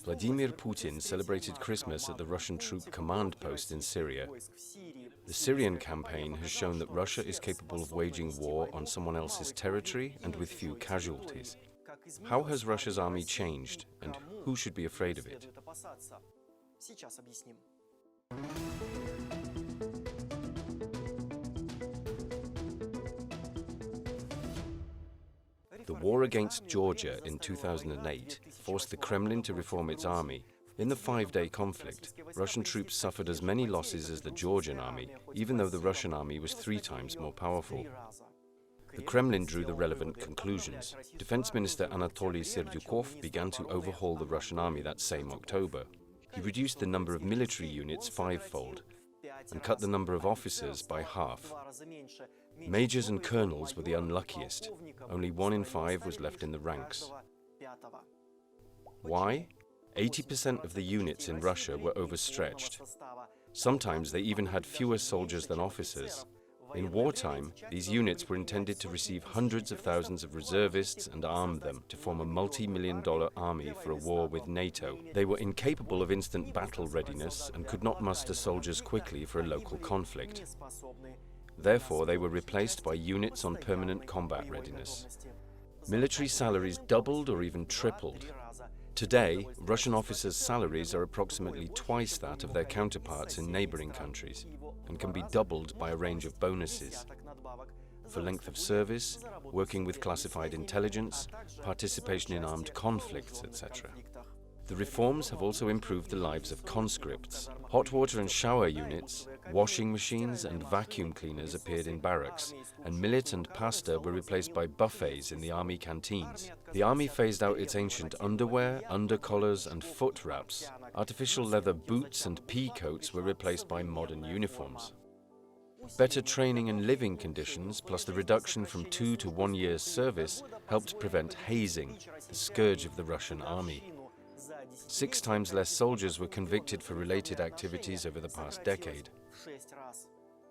Vladimir Putin celebrated Christmas at the Russian troop command post in Syria. The Syrian campaign has shown that Russia is capable of waging war on someone else's territory and with few casualties. How has Russia's army changed, and who should be afraid of it? The war against Georgia in 2008 forced the Kremlin to reform its army. In the 5-day conflict, Russian troops suffered as many losses as the Georgian army, even though the Russian army was 3 times more powerful. The Kremlin drew the relevant conclusions. Defense Minister Anatoly Serdyukov began to overhaul the Russian army that same October. He reduced the number of military units 5-fold and cut the number of officers by half. Majors and colonels were the unluckiest. Only 1 in 5 was left in the ranks. Why? 80% of the units in Russia were overstretched. Sometimes they even had fewer soldiers than officers. In wartime, these units were intended to receive hundreds of thousands of reservists and arm them to form a multi-million-dollar army for a war with NATO. They were incapable of instant battle readiness and could not muster soldiers quickly for a local conflict. Therefore, they were replaced by units on permanent combat readiness. Military salaries doubled or even tripled. Today, Russian officers' salaries are approximately twice that of their counterparts in neighboring countries and can be doubled by a range of bonuses for length of service, working with classified intelligence, participation in armed conflicts, etc. The reforms have also improved the lives of conscripts. Hot water and shower units, washing machines and vacuum cleaners appeared in barracks, and millet and pasta were replaced by buffets in the army canteens. The army phased out its ancient underwear, undercollars and foot wraps. Artificial leather boots and pea coats were replaced by modern uniforms. Better training and living conditions, plus the reduction from 2 to 1 year's service, helped prevent hazing, the scourge of the Russian army. 6 times less soldiers were convicted for related activities over the past decade.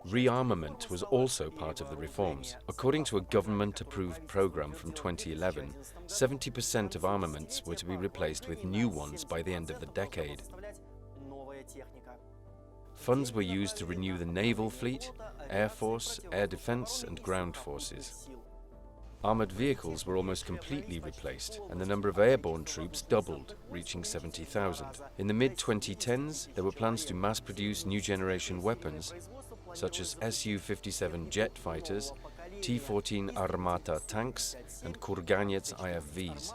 Rearmament was also part of the reforms. According to a government-approved program from 2011, 70% of armaments were to be replaced with new ones by the end of the decade. Funds were used to renew the naval fleet, air force, air defense and ground forces. Armored vehicles were almost completely replaced, and the number of airborne troops doubled, reaching 70,000. In the mid-2010s, there were plans to mass-produce new-generation weapons, such as Su-57 jet fighters, T-14 Armata tanks, and Kurganets IFVs.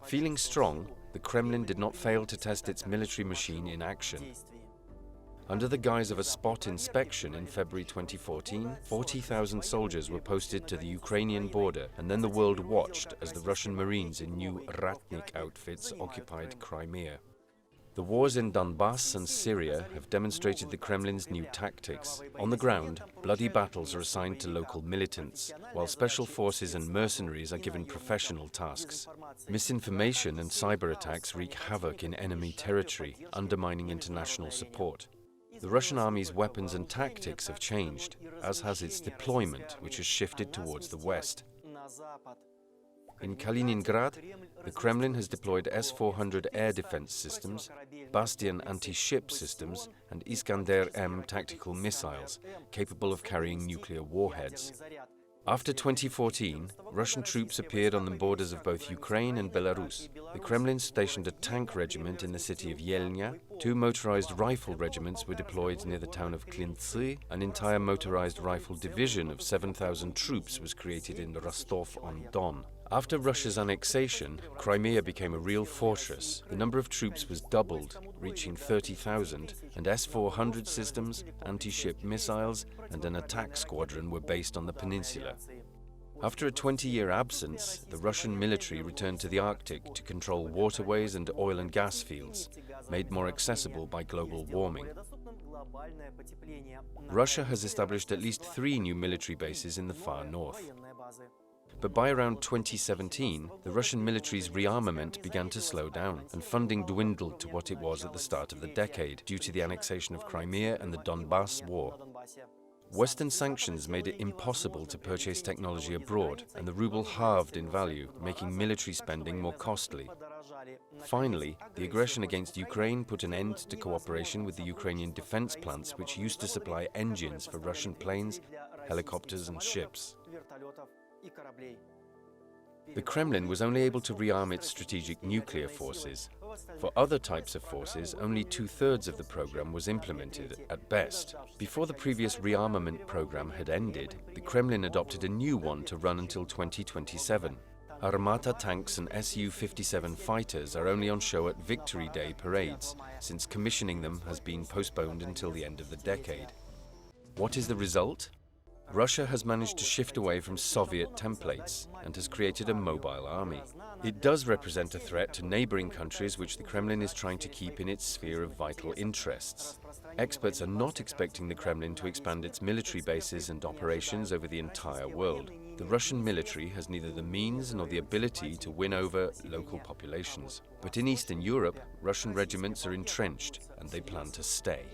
Feeling strong, the Kremlin did not fail to test its military machine in action. Under the guise of a spot inspection in February 2014, 40,000 soldiers were posted to the Ukrainian border, and then the world watched as the Russian Marines in new Ratnik outfits occupied Crimea. The wars in Donbass and Syria have demonstrated the Kremlin's new tactics. On the ground, bloody battles are assigned to local militants, while special forces and mercenaries are given professional tasks. Misinformation and cyber attacks wreak havoc in enemy territory, undermining international support. The Russian army's weapons and tactics have changed, as has its deployment, which has shifted towards the west. In Kaliningrad, the Kremlin has deployed S-400 air defense systems, Bastion anti-ship systems, and Iskander-M tactical missiles, capable of carrying nuclear warheads. After 2014, Russian troops appeared on the borders of both Ukraine and Belarus. The Kremlin stationed a tank regiment in the city of Yelnya. 2 motorized rifle regiments were deployed near the town of Klintsy. An entire motorized rifle division of 7,000 troops was created in Rostov-on-Don. After Russia's annexation, Crimea became a real fortress. The number of troops was doubled, reaching 30,000, and S-400 systems, anti-ship missiles, and an attack squadron were based on the peninsula. After a 20-year absence, the Russian military returned to the Arctic to control waterways and oil and gas fields, made more accessible by global warming. Russia has established at least 3 new military bases in the far north. But by around 2017, the Russian military's rearmament began to slow down, and funding dwindled to what it was at the start of the decade due to the annexation of Crimea and the Donbass war. Western sanctions made it impossible to purchase technology abroad, and the ruble halved in value, making military spending more costly. Finally, the aggression against Ukraine put an end to cooperation with the Ukrainian defense plants, which used to supply engines for Russian planes, helicopters and ships. The Kremlin was only able to rearm its strategic nuclear forces. For other types of forces, only 2/3 of the program was implemented, at best. Before the previous rearmament program had ended, the Kremlin adopted a new one to run until 2027. Armata tanks and Su-57 fighters are only on show at Victory Day parades, since commissioning them has been postponed until the end of the decade. What is the result? Russia has managed to shift away from Soviet templates and has created a mobile army. It does represent a threat to neighboring countries which the Kremlin is trying to keep in its sphere of vital interests. Experts are not expecting the Kremlin to expand its military bases and operations over the entire world. The Russian military has neither the means nor the ability to win over local populations. But in Eastern Europe, Russian regiments are entrenched and they plan to stay.